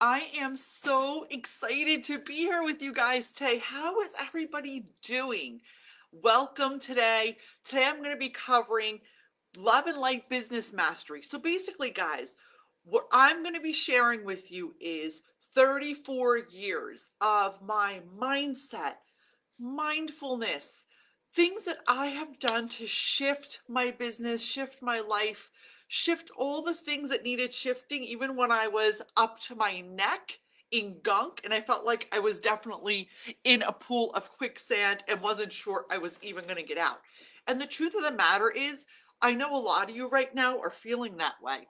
I am so excited to be here with you guys today. How is everybody doing? Welcome today. Today I'm going to be covering love and light business mastery. So basically, guys, what I'm going to be sharing with you is 34 years of my mindset, mindfulness, things that I have done to shift my business, shift my life, shift all the things that needed shifting, even when I was up to my neck in gunk and I felt like I was definitely in a pool of quicksand and wasn't sure I was even going to get out. And the truth of the matter is, I know a lot of you right now are feeling that way.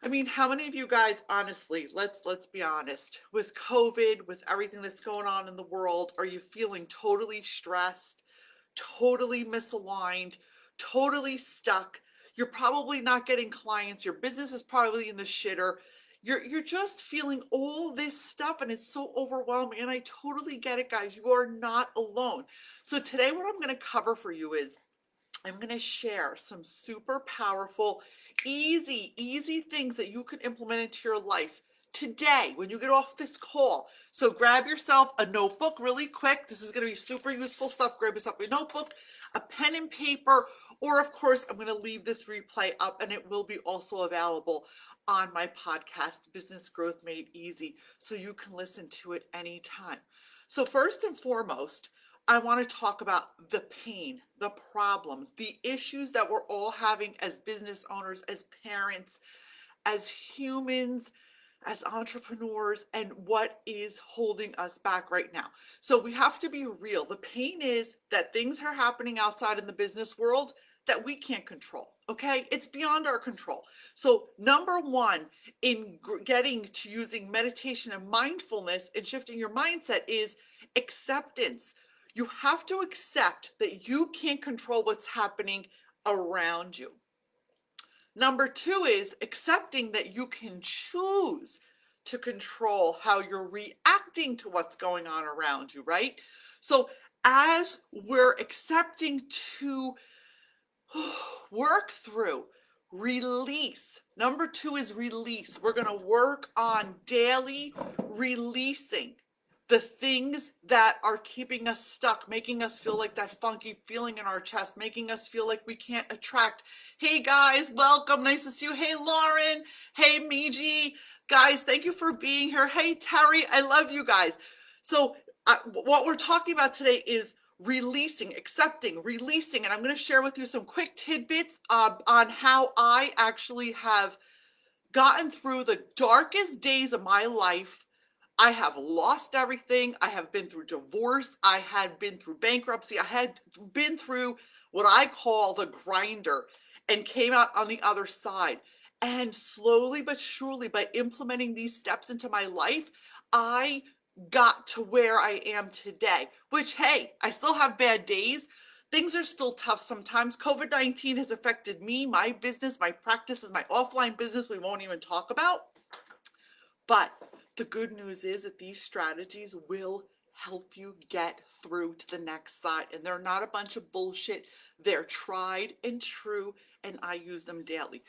I mean, how many of you guys, honestly, let's be honest, with COVID, with everything that's going on in the world, are you feeling totally stressed, totally misaligned, totally stuck? You're probably not getting clients. Your business is probably in the shitter. You're just feeling all this stuff and it's so overwhelming. And I totally get it, guys. You are not alone. So today what I'm going to cover for you is I'm going to share some super powerful, easy things that you can implement into your life today when you get off this call. So grab yourself a notebook really quick. This is going to be super useful stuff. Grab yourself a notebook, a pen and paper, or of course, I'm going to leave this replay up and it will be also available on my podcast, Business Growth Made Easy, so you can listen to it anytime. So first and foremost, I want to talk about the pain, the problems, the issues that we're all having as business owners, as parents, as humans, as entrepreneurs, and what is holding us back right now. So we have to be real. The pain is that things are happening outside in the business world that we can't control. Okay, it's beyond our control. So, number one in getting to using meditation and mindfulness and shifting your mindset is acceptance. You have to accept that you can't control what's happening around you. Number two is accepting that you can choose to control how you're reacting to what's going on around you, right? So, as we're accepting to work through, release. Number two is release. We're going to work on daily releasing the things that are keeping us stuck, making us feel like that funky feeling in our chest, making us feel like we can't attract. Hey guys, welcome. Nice to see you. Hey Lauren. Hey Miji. Guys, thank you for being here. Hey Terry, I love you guys. So, what we're talking about today is releasing, accepting, releasing. And I'm going to share with you some quick tidbits on how I actually have gotten through the darkest days of my life. I have lost everything. I have been through divorce. I had been through bankruptcy. I had been through what I call the grinder and came out on the other side. And slowly but surely, by implementing these steps into my life, I got to where I am today, which, hey, I still have bad days. Things are still tough sometimes. COVID-19 has affected me, my business, my practices, my offline business, we won't even talk about. But the good news is that these strategies will help you get through to the next side. And they're not a bunch of bullshit. They're tried and true, and I use them daily.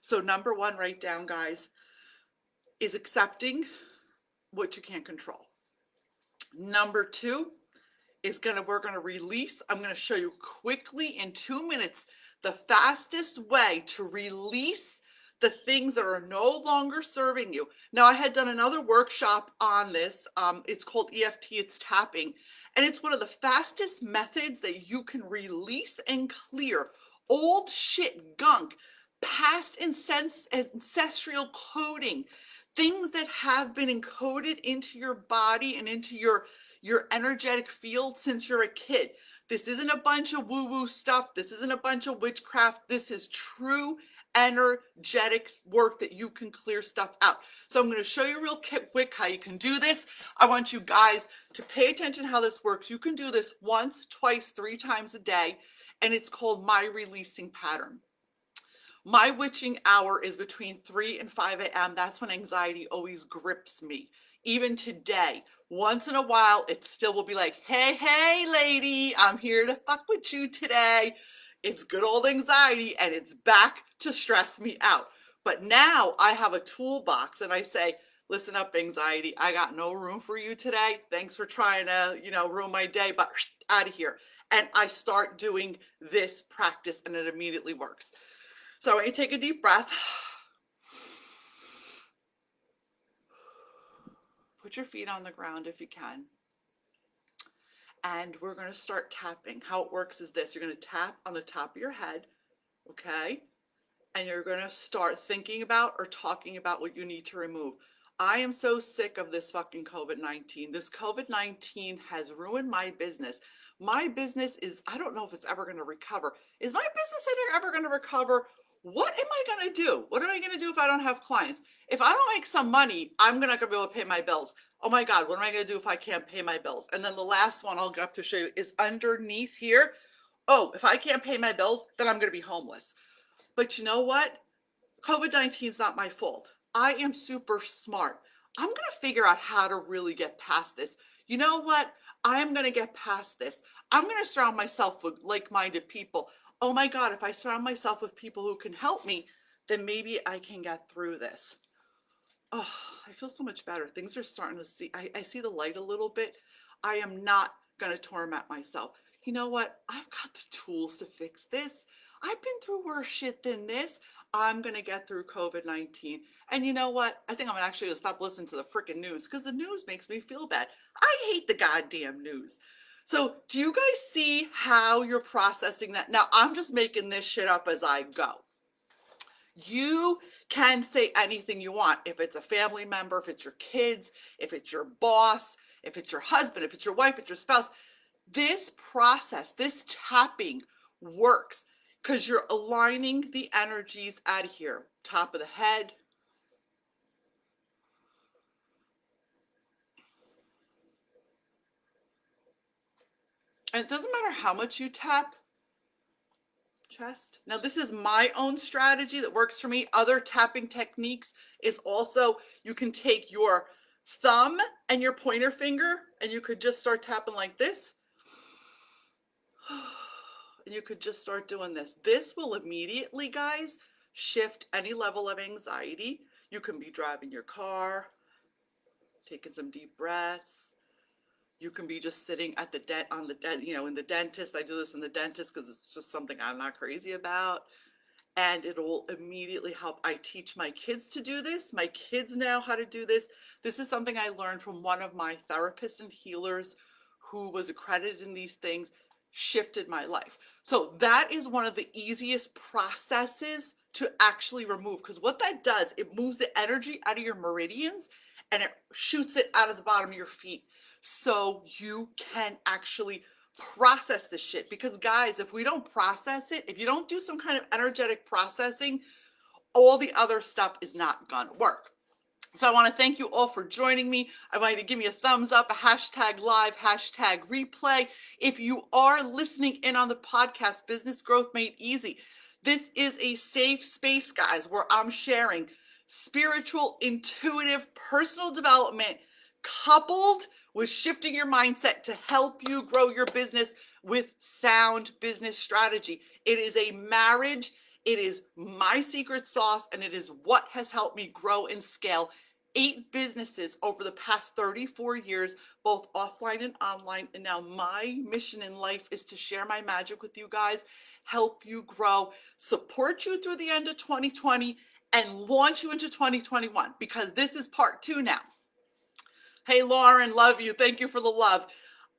So number one, write down, guys, is accepting what you can't control. Number two is we're gonna release. I'm gonna show you quickly in 2 minutes the fastest way to release the things that are no longer serving you. Now, I had done another workshop on this. It's called EFT, it's tapping. And it's one of the fastest methods that you can release and clear old shit, gunk, past ancestral coding, things that have been encoded into your body and into your energetic field since you're a kid. This isn't a bunch of woo-woo stuff. This isn't a bunch of witchcraft. This is true energetic work that you can clear stuff out. So I'm going to show you real quick how you can do this. I want you guys to pay attention how this works. You can do this once, twice, 3 times a day, and it's called my releasing pattern. My witching hour is between 3 and 5 a.m. That's when anxiety always grips me. Even today, once in a while, it still will be like, hey, lady, I'm here to fuck with you today. It's good old anxiety and it's back to stress me out. But now I have a toolbox and I say, Listen up, anxiety. I got no room for you today. Thanks for trying to, ruin my day, but out of here. And I start doing this practice and it immediately works. So I want you to take a deep breath. Put your feet on the ground if you can. And we're going to start tapping. How it works is this. You're going to tap on the top of your head, okay? And you're going to start thinking about or talking about what you need to remove. I am so sick of this fucking COVID-19. This COVID-19 has ruined my business. My business is, I don't know if it's ever going to recover. Is my business ever going to recover? What am I going to do? What am I going to do if I don't have clients? If I don't make some money, I'm not going to be able to pay my bills. Oh my God, what am I going to do if I can't pay my bills? And then the last one I'll get up to show you is underneath here. Oh, if I can't pay my bills, then I'm going to be homeless. But you know what? COVID-19 is not my fault. I am super smart. I'm going to figure out how to really get past this. You know what? I am going to get past this. I'm going to surround myself with like-minded people. Oh my God, if I surround myself with people who can help me, then maybe I can get through this. Oh, I feel so much better. Things are starting to see, I see the light a little bit. I am not going to torment myself. You know what? I've got the tools to fix this. I've been through worse shit than this. I'm going to get through COVID-19. And you know what? I think I'm actually going to stop listening to the freaking news because the news makes me feel bad. I hate the goddamn news. So do you guys see how you're processing that? Now, I'm just making this shit up as I go. You can say anything you want. If it's a family member, if it's your kids, if it's your boss, if it's your husband, if it's your wife, if it's your spouse, this process, this tapping works because you're aligning the energies out of here. Top of the head. And it doesn't matter how much you tap. Chest. Now this is my own strategy that works for me. Other tapping techniques is also you can take your thumb and your pointer finger and you could just start tapping like this. And you could just start doing this. This will immediately, guys, shift any level of anxiety. You can be driving your car, taking some deep breaths. You can be just sitting at the in the dentist. I do this in the dentist because it's just something I'm not crazy about. And it will immediately help. I teach my kids to do this. My kids know how to do this. This is something I learned from one of my therapists and healers who was accredited in these things, shifted my life. So that is one of the easiest processes to actually remove, because what that does, it moves the energy out of your meridians and it shoots it out of the bottom of your feet so you can actually process this shit. Because guys, if we don't process it, if you don't do some kind of energetic processing, all the other stuff is not gonna work. So I want to thank you all for joining me. I want you to give me a thumbs up, a hashtag live, hashtag replay. If you are listening in on the podcast, Business Growth Made Easy, this is a safe space, guys, where I'm sharing spiritual, intuitive, personal development coupled with shifting your mindset to help you grow your business with sound business strategy. It is a marriage. It is my secret sauce, and it is what has helped me grow and scale 8 businesses over the past 34 years, both offline and online. And now my mission in life is to share my magic with you guys, help you grow, support you through the end of 2020, and launch you into 2021, because this is part 2 now. Hey, Lauren, love you. Thank you for the love.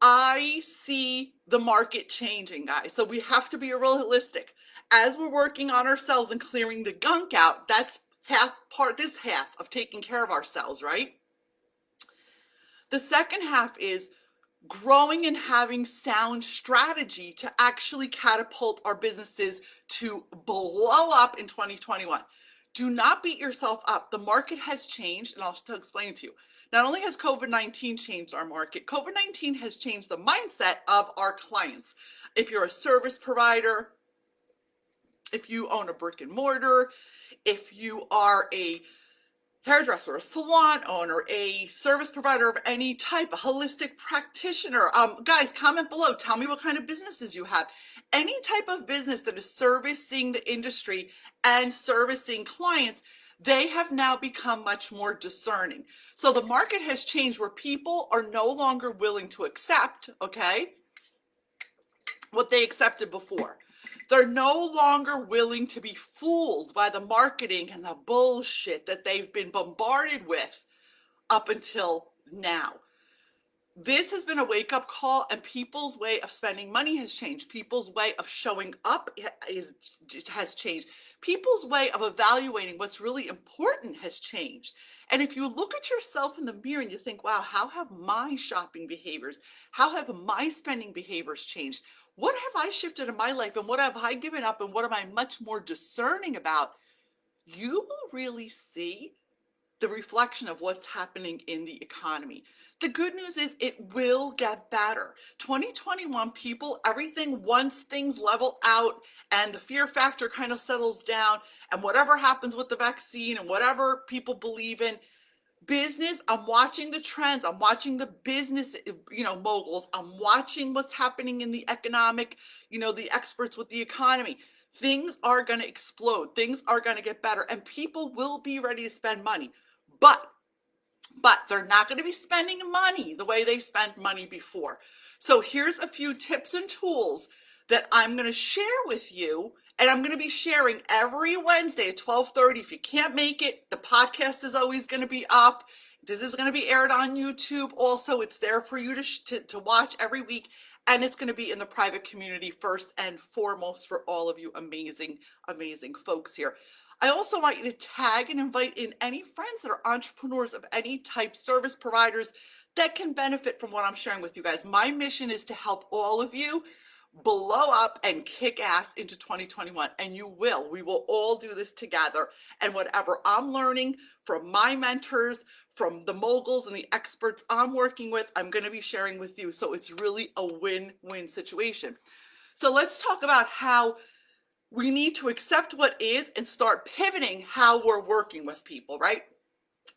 I see the market changing, guys. So we have to be realistic. As we're working on ourselves and clearing the gunk out, that's this half of taking care of ourselves, right? The second half is growing and having sound strategy to actually catapult our businesses to blow up in 2021. Do not beat yourself up. The market has changed, and I'll explain it to you. Not only has COVID-19 changed our market, COVID-19 has changed the mindset of our clients. If you're a service provider, if you own a brick and mortar, if you are a hairdresser, a salon owner, a service provider of any type, a holistic practitioner. Guys, comment below. Tell me what kind of businesses you have. Any type of business that is servicing the industry and servicing clients, They have now become much more discerning. So the market has changed where people are no longer willing to accept, okay, what they accepted before. They're no longer willing to be fooled by the marketing and the bullshit that they've been bombarded with up until now. This has been a wake up call, and people's way of spending money has changed. People's way of showing up has changed. People's way of evaluating what's really important has changed. And if you look at yourself in the mirror and you think, wow, how have my shopping behaviors, how have my spending behaviors changed? What have I shifted in my life, and what have I given up, and what am I much more discerning about? You will really see the reflection of what's happening in the economy. The good news is it will get better. 2021, people, everything, once things level out and the fear factor kind of settles down, and whatever happens with the vaccine and whatever people believe in, business, I'm watching the trends, I'm watching the business, moguls, I'm watching what's happening in the economic, the experts with the economy. Things are going to explode, things are going to get better, and people will be ready to spend money. But they're not going to be spending money the way they spent money before. So here's a few tips and tools that I'm going to share with you, and I'm going to be sharing every Wednesday at 12:30. If you can't make it, the podcast is always going to be up. This is going to be aired on YouTube. Also, it's there for you to watch every week, and it's going to be in the private community first and foremost for all of you amazing, amazing folks here. I also want you to tag and invite in any friends that are entrepreneurs of any type, service providers that can benefit from what I'm sharing with you guys. My mission is to help all of you blow up and kick ass into 2021, and you will. We will all do this together, and whatever I'm learning from my mentors, from the moguls and the experts I'm working with, I'm going to be sharing with you. So it's really a win-win situation. So let's talk about how we need to accept what is and start pivoting how we're working with people, right?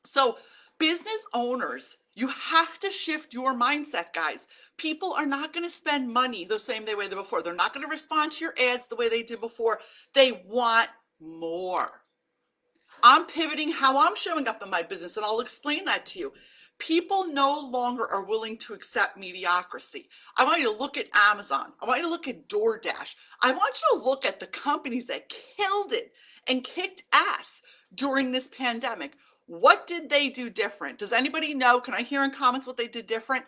So business owners, you have to shift your mindset, guys. People are not going to spend money the same way they did before. They're not going to respond to your ads the way they did before. They want more. I'm pivoting how I'm showing up in my business, and I'll explain that to you. People no longer are willing to accept mediocrity. I want you to look at Amazon. I want you to look at DoorDash. I want you to look at the companies that killed it and kicked ass during this pandemic. What did they do different? Does anybody know? Can I hear in comments what they did different?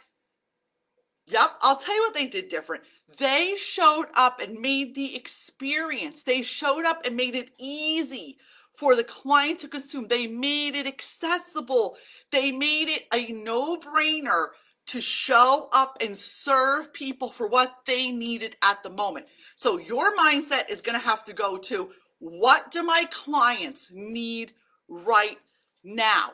Yep, I'll tell you what they did different. They showed up and made the experience. They showed up and made it easy for the client to consume. They made it accessible. They made it a no-brainer to show up and serve people for what they needed at the moment. So your mindset is going to have to go to, what do my clients need right now?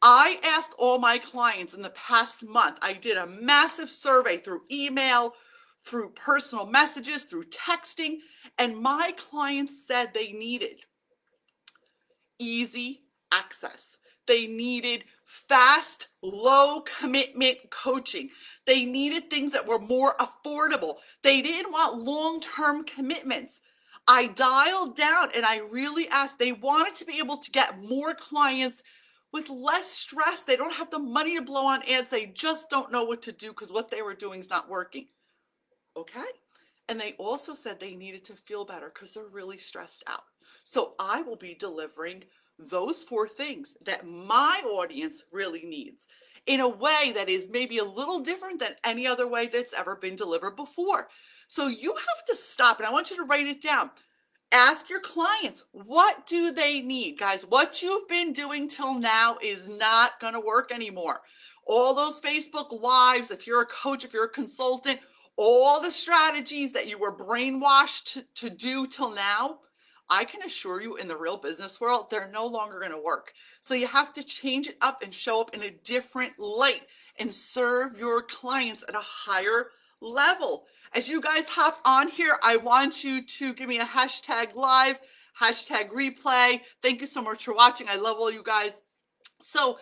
I asked all my clients in the past month. I did a massive survey through email, through personal messages, through texting, and my clients said they needed easy access. They needed fast, low commitment coaching. They needed things that were more affordable. They didn't want long-term commitments. I dialed down and I really asked, they wanted to be able to get more clients with less stress. They don't have the money to blow on ads. They just don't know what to do because what they were doing is not working. Okay. And they also said they needed to feel better because they're really stressed out. So I will be delivering those four things that my audience really needs in a way that is maybe a little different than any other way that's ever been delivered before. So you have to stop, and I want you to write it down. Ask your clients, what do they need? Guys, what you've been doing till now is not going to work anymore. All those Facebook Lives, if you're a coach, if you're a consultant, all the strategies that you were brainwashed to do till now, I can assure you in the real business world, they're no longer going to work. So you have to change it up and show up in a different light and serve your clients at a higher level. As you guys hop on here, I want you to give me a hashtag live, hashtag replay. Thank you so much for watching. I love all you guys. So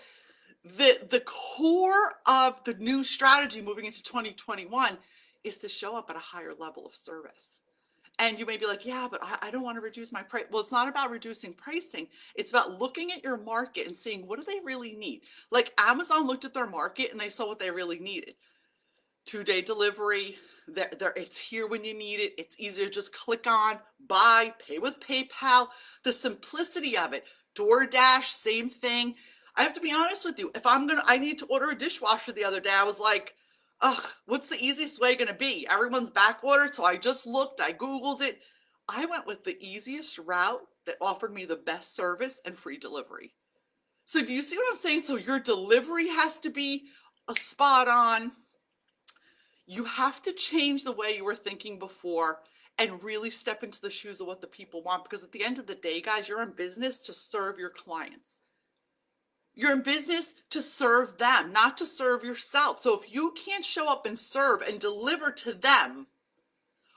the core of the new strategy moving into 2021 is to show up at a higher level of service. And you may be like, yeah, but I don't want to reduce my price. Well, it's not about reducing pricing. It's about looking at your market and seeing what do they really need. Like Amazon looked at their market and they saw what they really needed. 2-day delivery, it's here when you need it. It's easy to just click on, buy, pay with PayPal. The simplicity of it. DoorDash, same thing. I have to be honest with you. If I need to order a dishwasher the other day. I was like, ugh, what's the easiest way going to be? Everyone's back ordered. So I just looked, I Googled it. I went with the easiest route that offered me the best service and free delivery. So do you see what I'm saying? So your delivery has to be a spot on. You have to change the way you were thinking before and really step into the shoes of what the people want. Because at the end of the day, guys, you're in business to serve your clients. You're in business to serve them, not to serve yourself. So if you can't show up and serve and deliver to them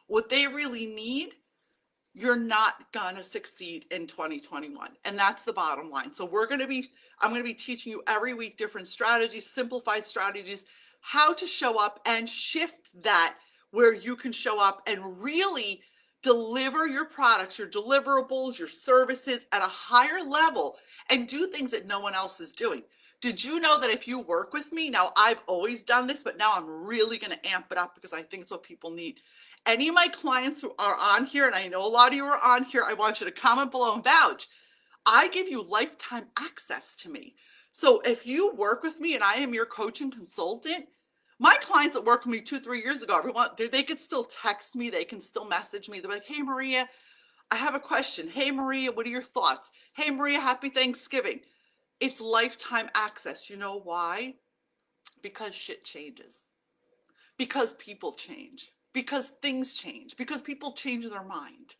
what they really need, you're not gonna succeed in 2021. And that's the bottom line. So I'm gonna be teaching you every week different strategies, simplified strategies, how to show up and shift that where you can show up and really deliver your products, your deliverables, your services at a higher level and do things that no one else is doing. Did you know that if you work with me, now I've always done this, but now I'm really going to amp it up because I think it's what people need. Any of my clients who are on here, and I know a lot of you are on here, I want you to comment below and vouch. I give you lifetime access to me. So if you work with me and I am your coach and consultant, my clients that worked with me 2-3 years ago, everyone, they could still text me, they can still message me. They're like, hey, Maria, I have a question. Hey, Maria, what are your thoughts? Hey, Maria, happy Thanksgiving. It's lifetime access. You know why? Because shit changes. Because people change. Because things change. Because people change their mind.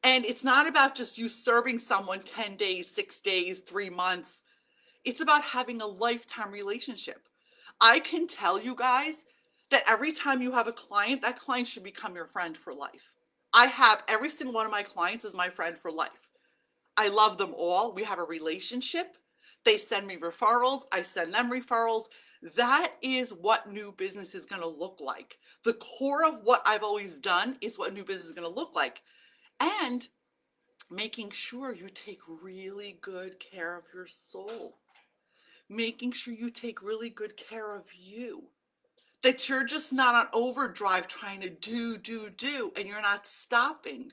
And it's not about just you serving someone 10 days, 6 days, 3 months. It's about having a lifetime relationship. I can tell you guys that every time you have a client, that client should become your friend for life. I have every single one of my clients as my friend for life. I love them all. We have a relationship. They send me referrals. I send them referrals. That is what new business is going to look like. The core of what I've always done is what new business is going to look like. And making sure you take really good care of your soul. Making sure you take really good care of you. That you're just not on overdrive trying to do, and you're not stopping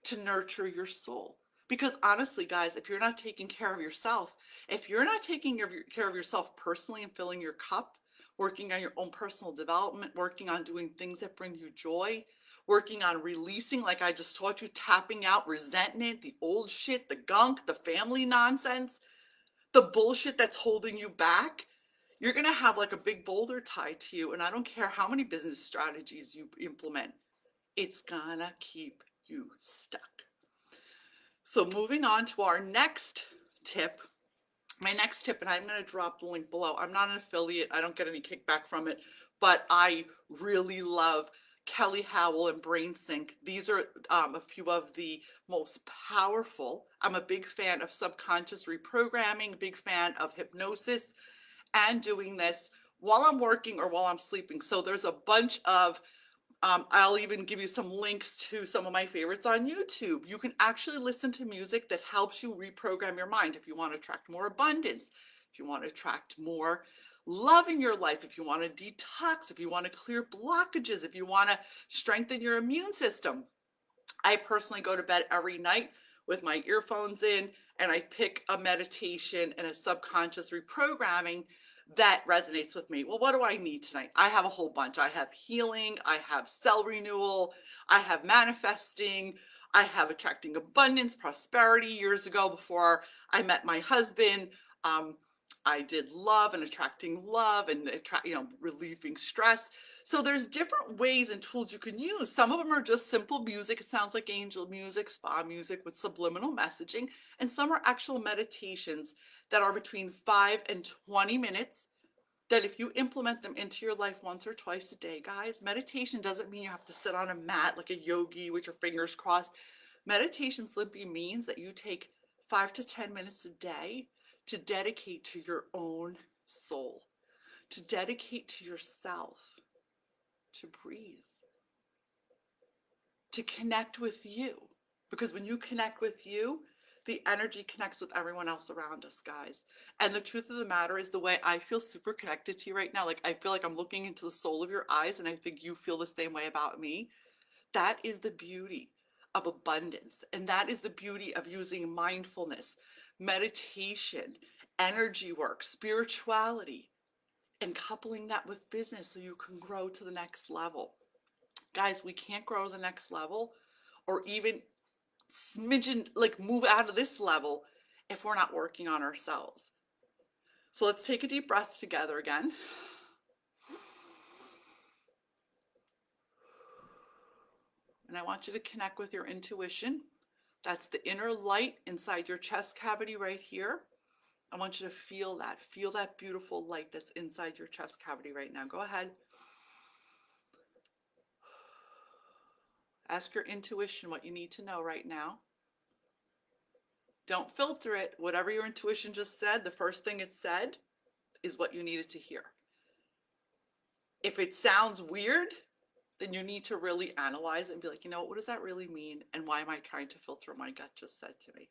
to nurture your soul. Because honestly, guys, if you're not taking care of yourself, if you're not taking care of yourself personally and filling your cup, working on your own personal development, working on doing things that bring you joy, working on releasing, like I just taught you, tapping out resentment, the old shit, the gunk, the family nonsense, the bullshit that's holding you back, you're going to have like a big boulder tied to you. And I don't care how many business strategies you implement, it's going to keep you stuck. So moving on to our next tip, my next tip, and I'm going to drop the link below. I'm not an affiliate. I don't get any kickback from it, but I really love Kelly Howell and BrainSync. These are a few of the most powerful. I'm a big fan of subconscious reprogramming, big fan of hypnosis and doing this while I'm working or while I'm sleeping. So there's a bunch of I'll even give you some links to some of my favorites on YouTube. You can actually listen to music that helps you reprogram your mind if you want to attract more abundance, if you want to attract more love in your life, if you want to detox, if you want to clear blockages, if you want to strengthen your immune system. I personally go to bed every night with my earphones in and I pick a meditation and a subconscious reprogramming that resonates with me. Well, what do I need tonight? I have a whole bunch. I have healing, I have cell renewal, I have manifesting, I have attracting abundance, prosperity. Years ago, before I met my husband, I did love and attracting love and relieving stress. So there's different ways and tools you can use. Some of them are just simple music. It sounds like angel music, spa music with subliminal messaging. And some are actual meditations that are between 5 and 20 minutes that if you implement them into your life once or twice a day, guys, meditation doesn't mean you have to sit on a mat like a yogi with your fingers crossed. Meditation simply means that you take 5 to 10 minutes a day to dedicate to your own soul, to dedicate to yourself, to breathe, to connect with you. Because when you connect with you, the energy connects with everyone else around us, guys. And the truth of the matter is, the way I feel super connected to you right now, like I feel like I'm looking into the soul of your eyes, and I think you feel the same way about me. That is the beauty of abundance. And that is the beauty of using mindfulness, meditation, energy work, spirituality, and coupling that with business so you can grow to the next level. Guys, we can't grow to the next level or even smidgen, like move out of this level if we're not working on ourselves. So let's take a deep breath together again. And I want you to connect with your intuition. That's the inner light inside your chest cavity right here. I want you to feel that. Feel that beautiful light that's inside your chest cavity right now. Go ahead. Ask your intuition what you need to know right now. Don't filter it. Whatever your intuition just said, the first thing it said is what you needed to hear. If it sounds weird, then you need to really analyze it and be like, you know, what does that really mean? And why am I trying to filter what my gut just said to me?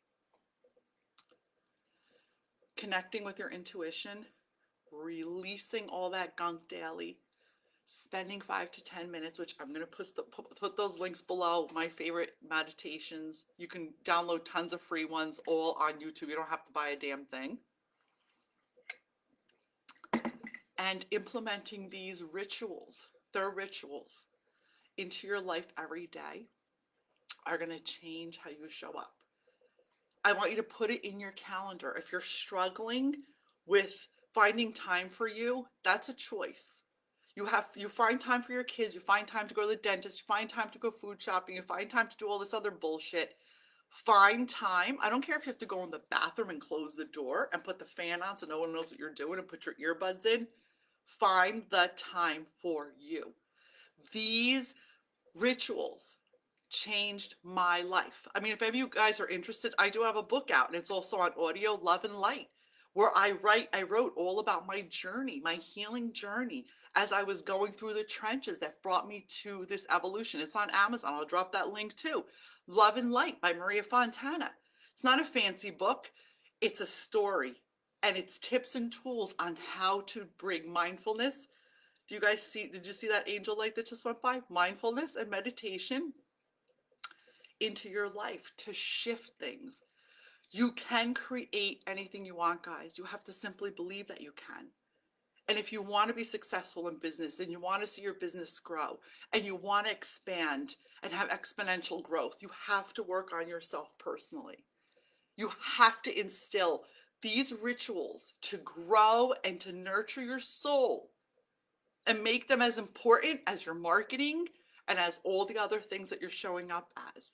Connecting with your intuition, releasing all that gunk daily, spending 5 to 10 minutes, which I'm going to put those links below, my favorite meditations. You can download tons of free ones all on YouTube. You don't have to buy a damn thing. And implementing these rituals, their rituals, into your life every day are going to change how you show up. I want you to put it in your calendar. If you're struggling with finding time for you, that's a choice. You find time for your kids, you find time to go to the dentist, you find time to go food shopping, you find time to do all this other bullshit. Find time. I don't care if you have to go in the bathroom and close the door and put the fan on so no one knows what you're doing and put your earbuds in. Find the time for you. These rituals changed my life. I mean, if any of you guys are interested, I do have a book out and it's also on audio, Love and Light, where I wrote all about my journey, my healing journey as I was going through the trenches that brought me to this evolution. It's on Amazon. I'll drop that link too. Love and Light by Maria Fontana. It's not a fancy book. It's a story and it's tips and tools on how to bring mindfulness. Did you see that angel light that just went by? Mindfulness and meditation into your life to shift things. You can create anything you want, guys. You have to simply believe that you can. And if you want to be successful in business and you want to see your business grow and you want to expand and have exponential growth, you have to work on yourself personally. You have to instill these rituals to grow and to nurture your soul and make them as important as your marketing and as all the other things that you're showing up as.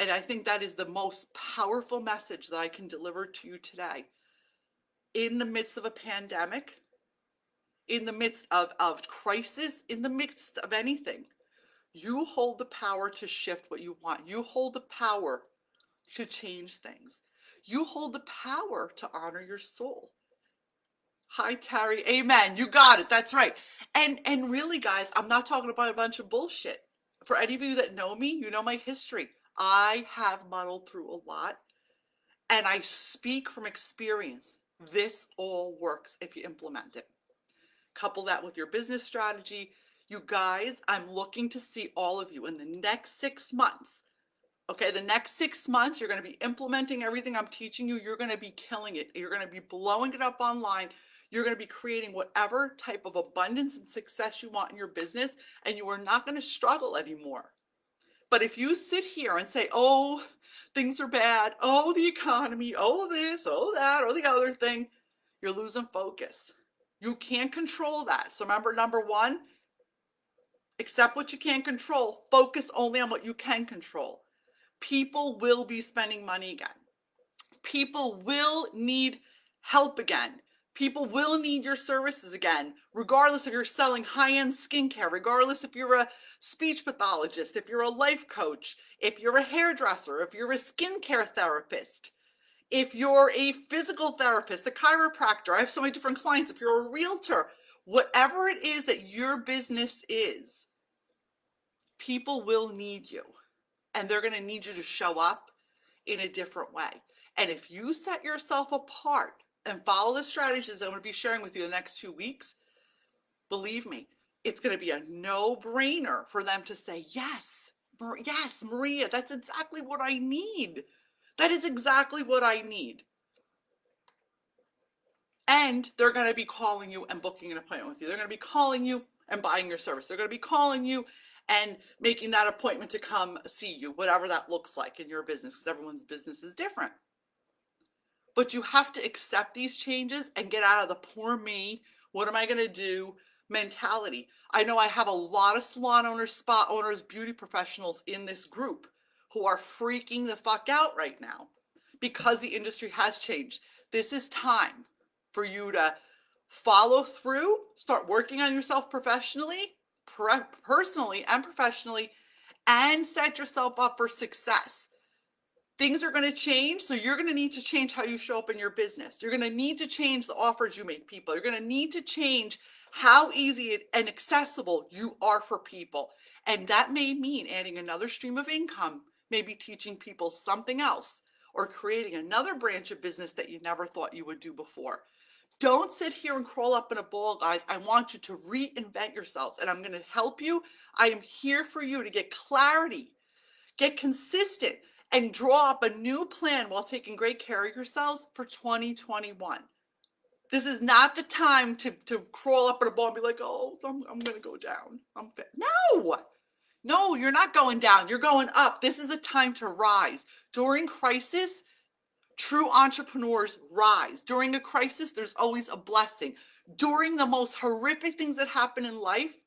And I think that is the most powerful message that I can deliver to you today. In the midst of a pandemic, in the midst of crisis, in the midst of anything, you hold the power to shift what you want. You hold the power to change things. You hold the power to honor your soul. Hi, Terry. Amen. You got it. That's right. And really, guys, I'm not talking about a bunch of bullshit. For any of you that know me, you know my history. I have muddled through a lot, and I speak from experience. This all works if you implement it. Couple that with your business strategy. You guys, I'm looking to see all of you in the next 6 months. Okay, the next 6 months, you're going to be implementing everything I'm teaching you. You're going to be killing it. You're going to be blowing it up online. You're going to be creating whatever type of abundance and success you want in your business, and you are not going to struggle anymore. But if you sit here and say, oh, things are bad, oh, the economy, oh, this, oh, that, oh, the other thing, you're losing focus. You can't control that. So remember, number one, accept what you can't control. Focus only on what you can control. People will be spending money again. People will need help again. People will need your services again, regardless if you're selling high-end skincare, regardless if you're a speech pathologist, if you're a life coach, if you're a hairdresser, if you're a skincare therapist, if you're a physical therapist, a chiropractor. I have so many different clients. If you're a realtor, whatever it is that your business is, People will need you, and they're going to need you to show up in a different way. And if you set yourself apart and follow the strategies I'm going to be sharing with you in the next few weeks, believe me, it's going to be a no-brainer for them to say, yes, yes, Maria, that's exactly what I need. That is exactly what I need. And they're going to be calling you and booking an appointment with you. They're going to be calling you and buying your service. They're going to be calling you and making that appointment to come see you, whatever that looks like in your business, because everyone's business is different. But you have to accept these changes and get out of the poor me, what am I going to do mentality. I know I have a lot of salon owners, spa owners, beauty professionals in this group who are freaking the fuck out right now because the industry has changed. This is time for you to follow through, start working on yourself professionally, personally, and professionally, and set yourself up for success. Things are going to change, so you're going to need to change how you show up in your business. You're going to need to change the offers you make people. You're going to need to change how easy and accessible you are for people. And that may mean adding another stream of income, maybe teaching people something else, or creating another branch of business that you never thought you would do before. Don't sit here and crawl up in a ball, guys. I want you to reinvent yourselves, and I'm going to help you. I am here for you to get clarity, get consistent, and draw up a new plan while taking great care of yourselves for 2021. This is not the time to crawl up in a ball and be like, oh, I'm going to go down. I'm fit. No, you're not going down. You're going up. This is the time to rise. During crisis, true entrepreneurs rise. During a crisis, there's always a blessing. During the most horrific things that happen in life,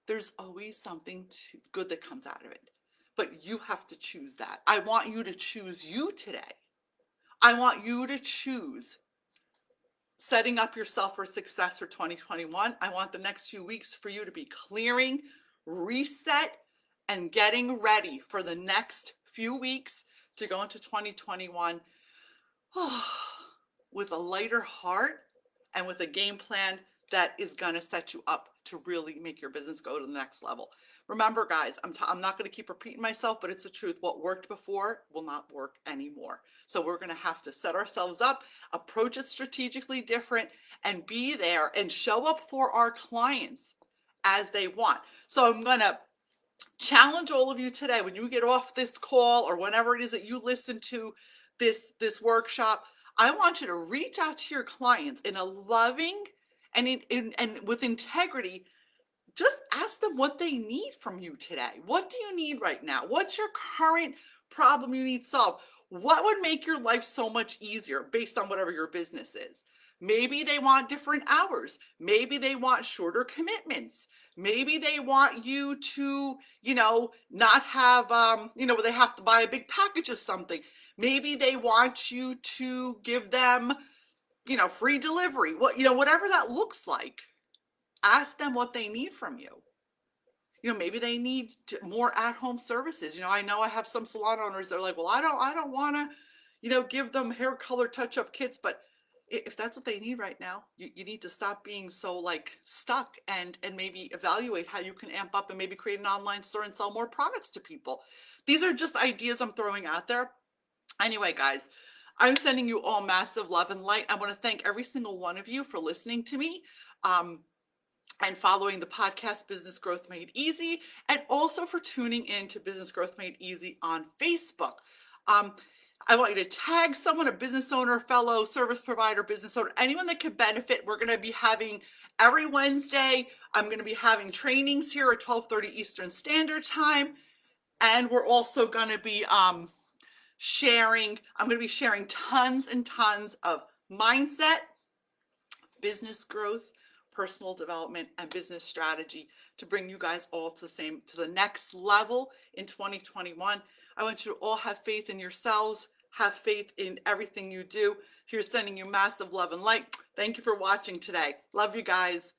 there's always something good that comes out of it. But you have to choose that. I want you to choose you today. I want you to choose setting up yourself for success for 2021. I want the next few weeks for you to be clearing, reset, and getting ready for the next few weeks to go into 2021 with a lighter heart and with a game plan that is going to set you up to really make your business go to the next level. Remember, guys, I'm not going to keep repeating myself, but it's the truth. What worked before will not work anymore. So we're going to have to set ourselves up, approach it strategically different, and be there and show up for our clients as they want. So I'm going to challenge all of you today, when you get off this call or whenever it is that you listen to this workshop, I want you to reach out to your clients in a loving and and with integrity. Just ask them what they need from you today. What do you need right now? What's your current problem you need solved? What would make your life so much easier based on whatever your business is? Maybe they want different hours. Maybe they want shorter commitments. Maybe they want you to, not have, where they have to buy a big package of something. Maybe they want you to give them, free delivery. Whatever that looks like. Ask them what they need from you. Maybe they need more at-home services. I know I have some salon owners that are like, well, I don't want to, give them hair color touch-up kits, but if that's what they need right now, you need to stop being so stuck and maybe evaluate how you can amp up and maybe create an online store and sell more products to people. These are just ideas I'm throwing out there. Anyway, guys, I'm sending you all massive love and light. I want to thank every single one of you for listening to me. And following the podcast Business Growth Made Easy, and also for tuning in to Business Growth Made Easy on Facebook. I want you to tag someone, a business owner, fellow service provider, business owner, anyone that could benefit. We're going to be having every Wednesday, I'm going to be having trainings here at 12:30 Eastern Standard Time. And we're also going to be sharing tons and tons of mindset, business growth, personal development, and business strategy to bring you guys all to the next level in 2021. I want you to all have faith in yourselves, have faith in everything you do. Here's sending you massive love and light. Thank you for watching today. Love you guys.